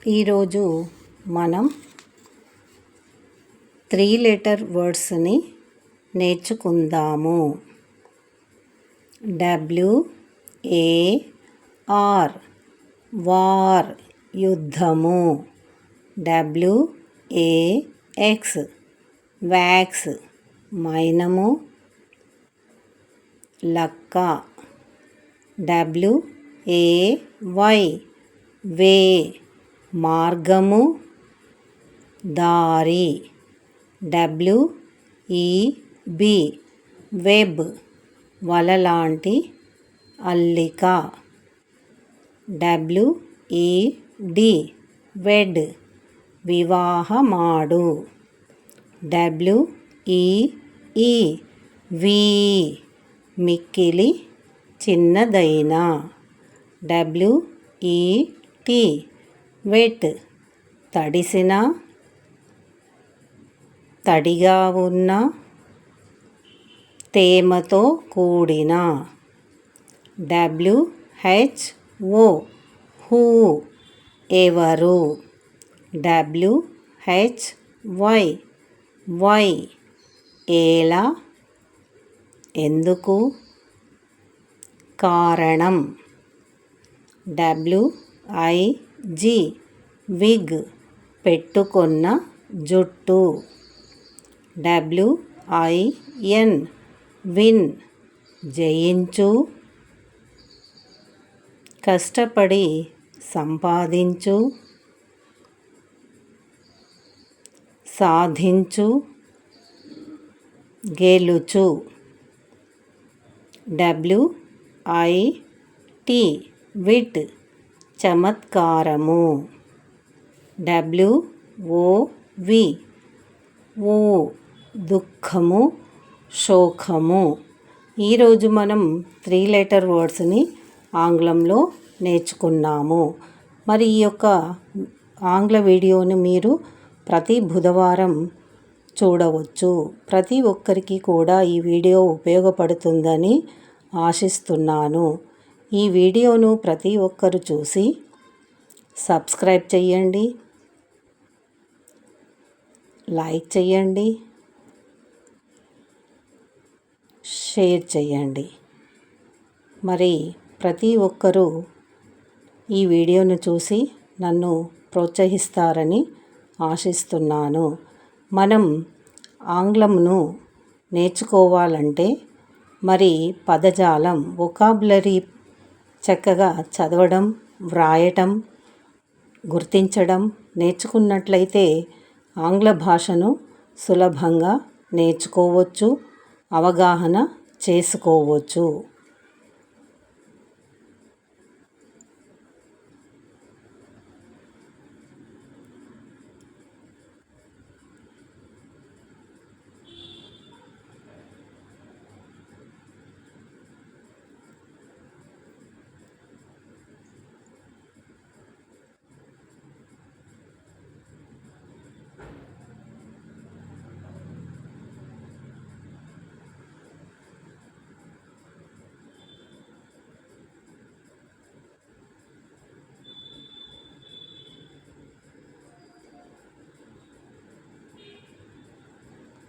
ఈరోజు మనం 3 లెటర్ వర్డ్స్ని నేర్చుకుందాము. WAR వార్ యుద్ధము. WAX వ్యాక్స్ మైనము లక్క. WAY వే మార్గము దారి. WEB వెబ్ వలలాంటి అల్లిక. WED వెడ్ వివాహమాడు. WEE వీ మిక్కిలి చిన్నదైన. WET వెట్ తడిసిన తడిగా ఉన్న తేమతో కూడిన. WHO హూ ఎవరు. WHY వై ఎలా ఎందుకు కారణం. WIG విగ్ పెట్టుకున్న జుట్టు. WIN విన్ జయించు కష్టపడి సంపాదించు సాధించు గెలుచు. WIT విట్ చమత్కారము. WOV ఓ దుఃఖము శోకము. ఈరోజు మనం 3 లెటర్ వర్డ్స్ని ఆంగ్లంలో నేర్చుకున్నాము. మరి ఈ యొక్క ఆంగ్ల వీడియోని మీరు ప్రతి బుధవారం చూడవచ్చు. ప్రతి ఒక్కరికి కూడా ఈ వీడియో ఉపయోగపడుతుందని ఆశిస్తున్నాను. ఈ వీడియోను ప్రతి ఒక్కరు చూసి సబ్స్క్రైబ్ చేయండి, లైక్ చేయండి, షేర్ చేయండి. మరి ప్రతి ఒక్కరూ ఈ వీడియోను చూసి నన్ను ప్రోత్సహిస్తారని ఆశిస్తున్నాను. మనం ఆంగ్లంను నేర్చుకోవాలంటే మరి పదజాలం వొకాబులరీ చక్కగా చదవడం, వ్రాయటం, గుర్తించడం నేర్చుకున్నట్లయితే ఆంగ్ల భాషను సులభంగా నేర్చుకోవచ్చు, అవగాహన చేసుకోవచ్చు.